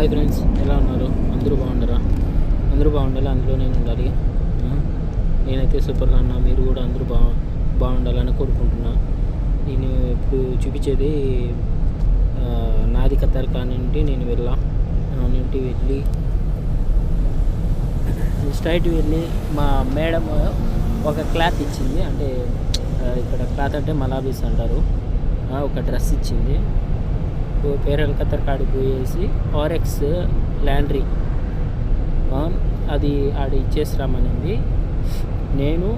Hi friends, ఎలా ఉన్నారు? అందరూ బాగుండరా? అందరూ బాగుండాలి, అందులో నేను ఉండాలి. నేనైతే సూపర్గా ఉన్నా. మీరు కూడా అందరూ బాగుండాలని కోరుకుంటున్నా. నేను ఇప్పుడు చూపించేది నాది ఖతార్ కానింటి నేను వెళ్ళి స్ట్రైట్ వెళ్ళి మా మేడం ఒక క్లాత్ ఇచ్చింది. అంటే ఇక్కడ క్లాత్ అంటే మలాబీస్ అంటారు. ఒక డ్రెస్ ఇచ్చింది. పేరల్ ఖతార్ కాడికి పోయేసి ఆర్ఎక్స్ ల్యాండ్రీ అది ఆడ ఇచ్చేసిరామనింది. నేను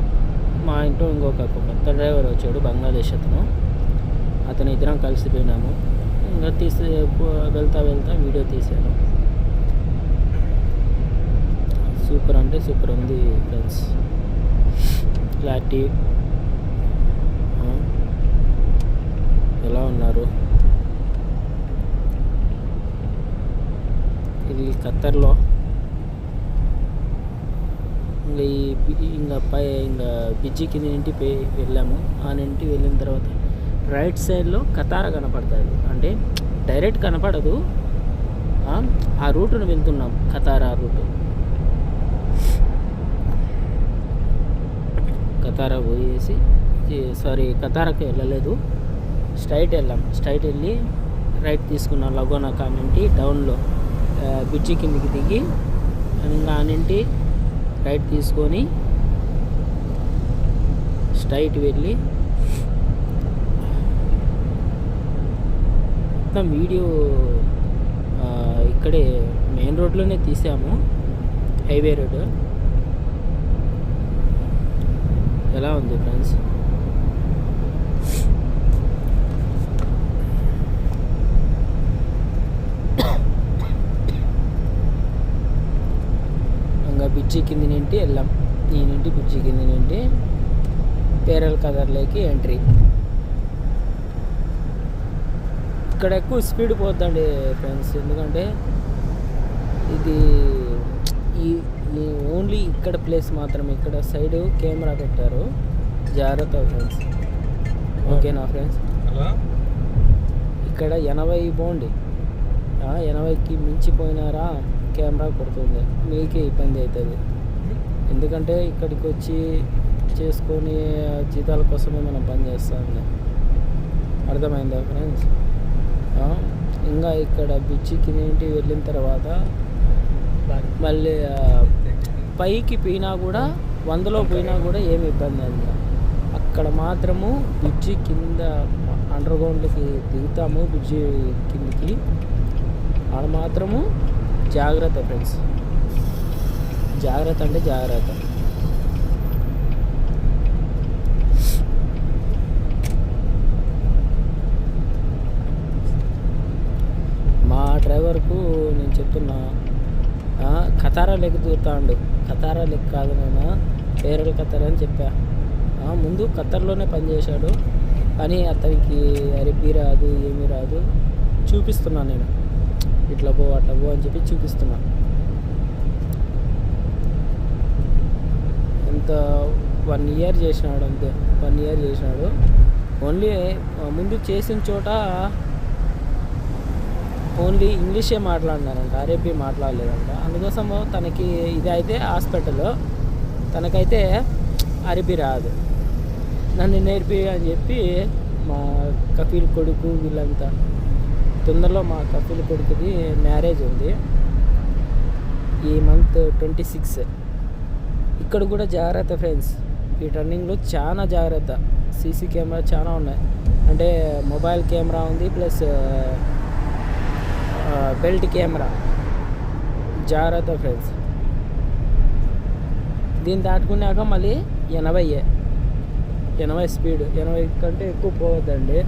మా ఇంట్లో ఇంకొక కొత్త డ్రైవర్ వచ్చాడు, బంగ్లాదేశ్ అతను ఇద్దరం కలిసిపోయినాము. ఇంకా వెళ్తా వీడియో తీసాను. సూపర్ అంటే సూపర్ ఉంది ఫ్రెండ్స్. క్లారిటీ ఎలా ఉన్నారు? ఇది ఖత్తర్లో. ఇంకా బిజ్జి కింద ఇంటి వెళ్ళాము. ఆ ఇంటికి వెళ్ళిన తర్వాత రైట్ సైడ్లో ఖతారా కనపడుతుంది. అంటే డైరెక్ట్ కనపడదు, ఆ రూటును వెళ్తున్నాం. ఖతారా రూటు. ఖతారా పోయేసి ఖతారాకి వెళ్ళలేదు, స్ట్రైట్ వెళ్ళాం. స్ట్రైట్ వెళ్ళి రైట్ తీసుకున్నాం. లగోనా కానింటి డౌన్లో బిడ్జి కిందికి దిగి ఇంకా ఆనింటి రైట్ తీసుకొని స్ట్రైట్ వెళ్ళి మొత్తం వీడియో ఇక్కడే మెయిన్ రోడ్లోనే తీసాము. Highway road. ఎలా ఉంది ఫ్రెండ్స్? ఇంకా బిజ్జి కింది నుండి వెళ్ళాం. నేనింటి బిజ్జి కింది నుండి పేరల్ ఖతార్లోకి ఎంట్రీ. ఇక్కడ ఎక్కువ స్పీడ్ పోద్దండి ఫ్రెండ్స్, ఎందుకంటే ఇది ఓన్లీ ఇక్కడ ప్లేస్ మాత్రమే. ఇక్కడ సైడ్ కెమెరా పెట్టారు, జాగ్రత్త ఫ్రెండ్స్. ఓకేనా ఫ్రెండ్స్? ఇక్కడ 80 పోండి, 80కి మించిపోయినారా కెమెరా కొడుతుంది, మీకే ఇబ్బంది అవుతుంది. ఎందుకంటే ఇక్కడికి వచ్చి చేసుకొని జీతాల కోసమే మనం పని చేస్తాం. అర్థమైందా ఫ్రెండ్స్? ఇంకా ఇక్కడ బిచ్చికి ఇంటికి వెళ్ళిన తర్వాత మళ్ళీ పైకి పోయినా కూడా 100లో పోయినా కూడా ఏమి ఇబ్బంది లేదు. అక్కడ మాత్రము బ్రిడ్జి కింద అండర్ గ్రౌండ్కి దిగుతాము. బ్రిడ్జి కిందికి ఆడ మాత్రము జాగ్రత్త ఫ్రెండ్స్. జాగ్రత్త అంటే జాగ్రత్త. మా డ్రైవర్కు నేను చెప్తున్నా, ఖతారా లెక్క దూరుతాండు. ఖతారా లెక్క కాదు, నేను పేరల్ ఖతార్ అని చెప్పా. ముందు ఖత్తర్లోనే పనిచేశాడు, కానీ అతనికి అరబీ రాదు, ఏమీ రాదు. చూపిస్తున్నా నేను, ఇట్లా పో అట్లా పో అని చెప్పి చూపిస్తున్నా. ఎంత 1 ఇయర్ చేసినాడు, అంతే 1 ఇయర్ చేసినాడు. ఓన్లీ ముందు చేసిన చోట ఓన్లీ ఇంగ్లీషే మాట్లాడినారంట, అరబీ మాట్లాడలేదంట. అందుకోసం తనకి ఇది అయితే హాస్పిటల్, తనకైతే అరబీ రాదు. నన్ను నేర్పి అని చెప్పి మా కఫీల్ కొడుకు వీళ్ళంతా, తొందరలో మా కఫీల్ కొడుకుది మ్యారేజ్ ఉంది ఈ మంత్ 26. ఇక్కడ కూడా జాగ్రత్త ఫ్రెండ్స్. ఈ టర్నింగ్లో చాలా జాగ్రత్త. సీసీ కెమెరా చాలా ఉన్నాయి. అంటే మొబైల్ కెమెరా ఉంది, ప్లస్ బెల్ట్ కెమెరా. జాగ్రత్త ఫ్రెండ్స్. దీన్ని దాటుకున్నాక మళ్ళీ 80 స్పీడ్, 80 కంటే ఎక్కువ పోవద్దండి.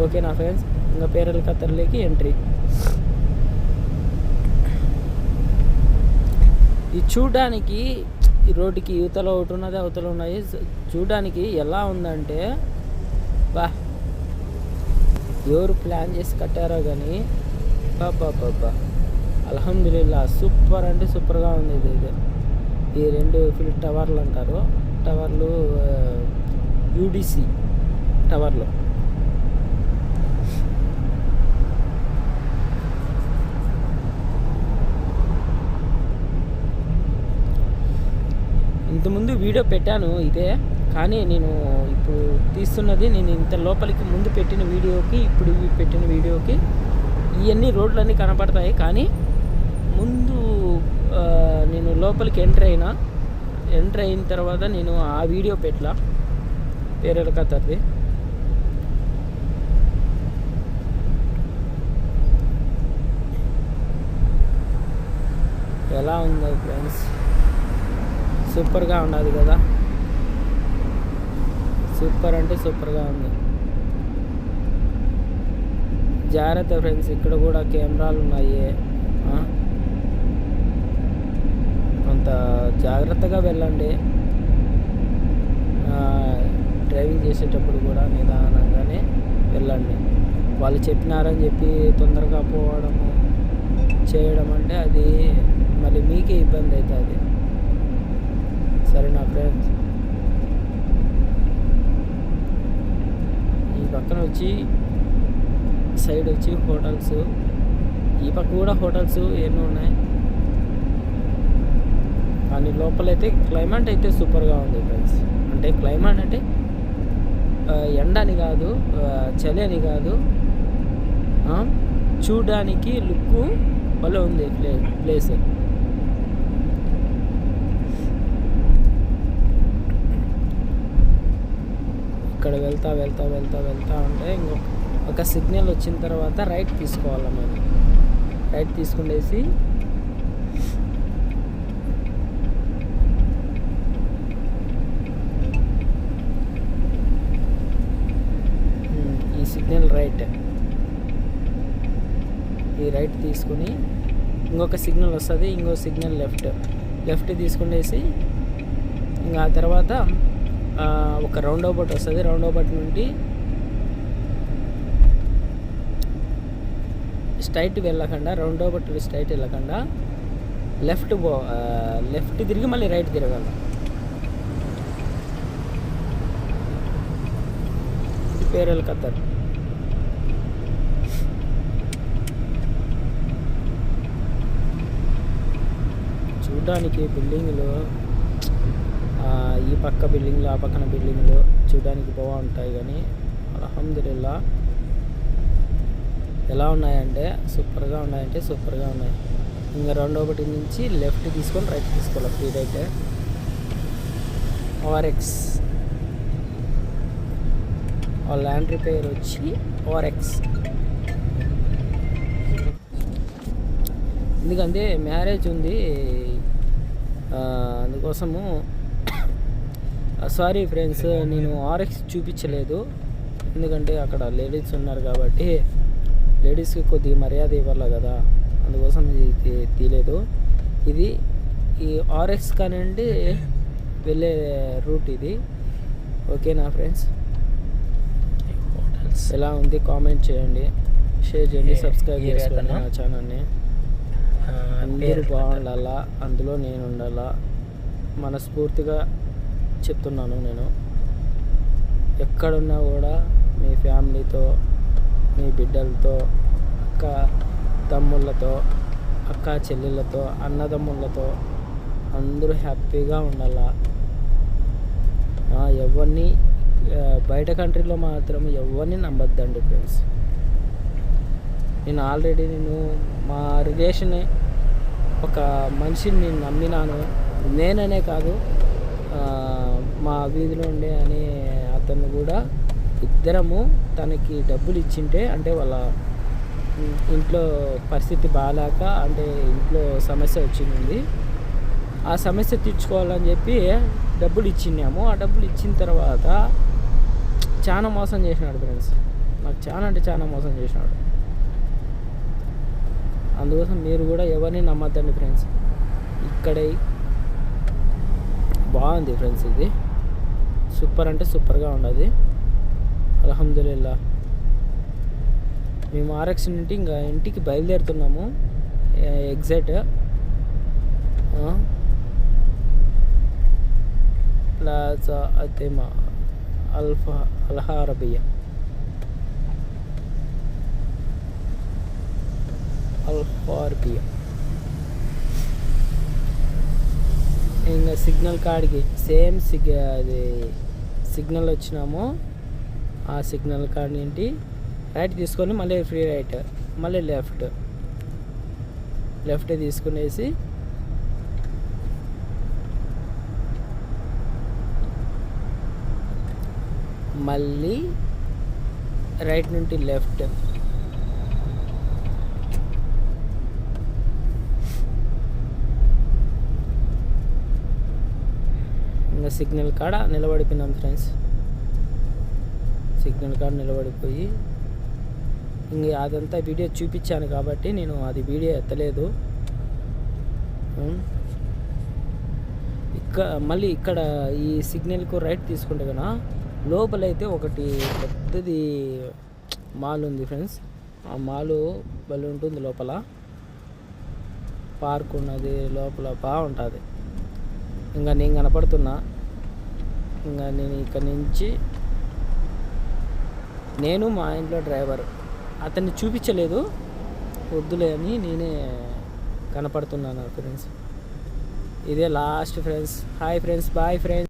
ఓకేనా ఫ్రెండ్స్? ఇంకా పేరల్ ఖతార్లోకి ఎంట్రీ. ఇది చూడడానికి ఈ రోడ్డుకి యువతలో ఒకటి ఉన్నది, అవతల ఉన్నాయి. చూడడానికి ఎలా ఉందంటే ఎవరు ప్లాన్ చేసి కట్టారో కానీ బాబా అల్హమ్దులిల్లా సూపర్ అంటే సూపర్గా ఉంది. ఇది ఈ 2 ఫీట్ టవర్లు అంటారు. టవర్లు యూడిసి టవర్లు. వీడియో పెట్టాను ఇదే, కానీ నేను ఇప్పుడు తీస్తున్నది నేను ఇంత లోపలికి ముందు పెట్టిన వీడియోకి ఇప్పుడు పెట్టిన వీడియోకి ఇవన్నీ రోడ్లన్నీ కనపడతాయి, కానీ ముందు నేను లోపలికి ఎంటర్ అయిన తర్వాత నేను ఆ వీడియో పెట్టలా, పేరెల కథది. ఎలా ఉంది ఫ్రెండ్స్? సూపర్గా ఉన్నది కదా, సూపర్ అంటే సూపర్గా ఉంది. జాగ్రత్త ఫ్రెండ్స్, ఇక్కడ కూడా కెమెరాలు ఉన్నాయి, కొంత జాగ్రత్తగా వెళ్ళండి. డ్రైవింగ్ చేసేటప్పుడు కూడా నిదానంగానే వెళ్ళండి. వాళ్ళు చెప్పినారని చెప్పి తొందరగా పోవడము చేయడం అంటే అది మళ్ళీ మీకే ఇబ్బంది అవుతుంది. సరేనా ఫ్రెండ్స్? ఈ పక్కన వచ్చి సైడ్ వచ్చి హోటల్స్, ఈ పక్క కూడా హోటల్స్ ఎన్నో ఉన్నాయి, కానీ లోపలైతే క్లైమేట్ అయితే సూపర్గా ఉంది ఫ్రెండ్స్. అంటే క్లైమేట్ అంటే ఎండ అని కాదు, చలి అని కాదు, చూడడానికి లుక్ భలే ఉంది ప్లేస్. ఇక్కడ వెళ్తా ఉంటే ఒక సిగ్నల్ వచ్చిన తర్వాత రైట్ తీసుకోవాలి. మనం రైట్ తీసుకునేసి ఈ సిగ్నల్ ఈ రైట్ తీసుకుని ఇంకొక సిగ్నల్ వస్తుంది, ఇంకో సిగ్నల్ లెఫ్ట్ తీసుకునేసి ఇంకా ఆ తర్వాత ఒక రౌండ్ అబౌట్ వస్తుంది. రౌండ్ అబౌట్ నుండి స్ట్రైట్ వెళ్ళకుండా లెఫ్ట్ తిరిగి మళ్ళీ రైట్ తిరగాలి. ఇది పేరెల కత్తర్. చూడడానికి బిల్డింగ్లు, ఈ పక్క బిల్డింగ్లు ఆ పక్కన బిల్డింగ్లు చూడడానికి బాగుంటాయి, కానీ అల్హమ్దులిల్లా ఎలా ఉన్నాయంటే సూపర్గా ఉన్నాయి. ఇంకా రెండో ఒకటి నుంచి లెఫ్ట్ తీసుకొని రైట్ తీసుకోవాలి, free right. RX land repair వచ్చి ఆర్ఎక్స్. ఎందుకంటే మ్యారేజ్ ఉంది, అందుకోసము సారీ ఫ్రెండ్స్, నేను ఆర్ఎక్స్ చూపించలేదు, ఎందుకంటే అక్కడ లేడీస్ ఉన్నారు కాబట్టి లేడీస్కి కొద్దిగా మర్యాద ఇవ్వాలి కదా, అందుకోసం ఇది తీయలేదు. ఇది ఈ ఆర్ఎక్స్ కానివ్వండి వెళ్ళే రూట్ ఇది. ఓకేనా ఫ్రెండ్స్? ఎలా ఉంది కామెంట్ చేయండి, షేర్ చేయండి, సబ్స్క్రైబ్ చేసుకోండి నా ఛానల్ని. అందరూ బాగుండాలా, అందులో నేను ఉండాలా, మనస్ఫూర్తిగా చెప్తున్నాను. నేను ఎక్కడున్నా కూడా మీ ఫ్యామిలీతో, మీ బిడ్డలతో, అక్క తమ్ముళ్ళతో, అక్క చెల్లెళ్ళతో, అన్నదమ్ముళ్ళతో అందరూ హ్యాపీగా ఉండాలా. ఎవరిని బయట కంట్రీలో మాత్రం ఎవరిని నమ్మద్దండి ఫ్రెండ్స్. నేను ఆల్రెడీ మా రిలేషన్ ఒక మనిషిని నేను నమ్మినాను, నేననే కాదు మా వీధిలో ఉండే అనే అతను కూడా, ఇద్దరము తనకి డబ్బులు ఇచ్చింటే, అంటే వాళ్ళ ఇంట్లో పరిస్థితి బాగాలేక, అంటే ఇంట్లో సమస్య వచ్చింది, ఆ సమస్య తీర్చుకోవాలని చెప్పి డబ్బులు ఇచ్చినాము. ఆ డబ్బులు ఇచ్చిన తర్వాత చాలా మోసం చేసినాడు ఫ్రెండ్స్, నాకు చాలా మోసం చేసినాడు. అందుకోసం మీరు కూడా ఎవరిని నమ్మద్దండి ఫ్రెండ్స్. ఇక్కడ బాగుంది ఫ్రెండ్స్, ఇది సూపర్ అంటే సూపర్గా ఉండదు. అల్హమ్దులిల్లా మేము ఆర్ఎక్స్ నుండి ఇంకా ఇంటికి బయలుదేరుతున్నాము. ఎగ్జాక్ట్ ప్లాజా అతేమా అల్హారబియా ఇంకా సిగ్నల్ కాడికి సేమ్ అది సిగ్నల్ వచ్చినాము. ఆ సిగ్నల్ కాడ నుండి రైట్ తీసుకొని మళ్ళీ ఫ్రీ రైట్, మళ్ళీ లెఫ్ట్ తీసుకునేసి మళ్ళీ రైట్ నుండి లెఫ్ట్. ఇంకా సిగ్నల్ కాడ నిలబడిపోయినాం ఫ్రెండ్స్. సిగ్నల్ కాడ నిలబడిపోయి ఇంక అదంతా వీడియో చూపించాను కాబట్టి నేను అది వీడియో ఎత్తలేదు. మళ్ళీ ఇక్కడ ఈ సిగ్నల్కు రైట్ తీసుకుంటే కన్నా లోపలైతే ఒకటి పెద్దది మాల్ ఉంది ఫ్రెండ్స్. ఆ మాలు భలే ఉంటుంది, లోపల పార్క్ ఉన్నది, లోపల బాగుంటుంది. ఇంకా నేను కనపడుతున్నా. ఇంకా నేను ఇక్కడ నుంచి నేను మా ఇంట్లో డ్రైవర్ అతన్ని చూపించలేదు, వద్దులే అని నేనే కనపడుతున్నాను ఫ్రెండ్స్. ఇదే last friends. Hi friends, bye friends.